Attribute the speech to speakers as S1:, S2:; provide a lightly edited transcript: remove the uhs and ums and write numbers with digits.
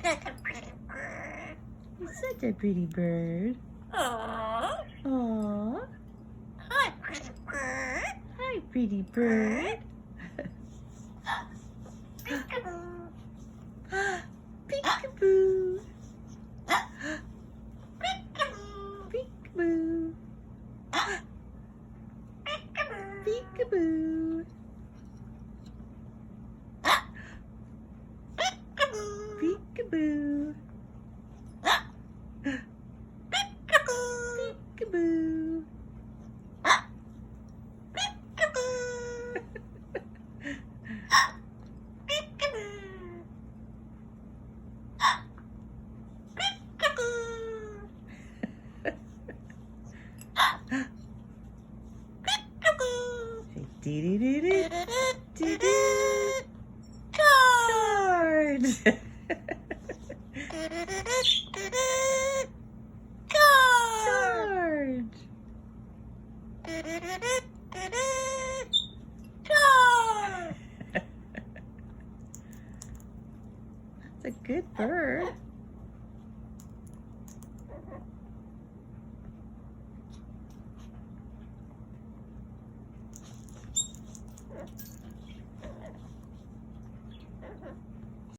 S1: such a pretty bird.
S2: You're such a pretty bird.
S1: Aww.
S2: Aww.
S1: Hi, pretty bird.
S2: Hi, pretty bird.
S1: Peekaboo.
S2: Peekaboo.
S1: Peekaboo.
S2: Peekaboo.
S1: Peekaboo.
S2: Peekaboo.
S1: Peekaboo.
S2: Peekaboo.
S1: Peekaboo.
S2: Peekaboo. Dee-dee-dee-dee. Card. Card. That's a good bird.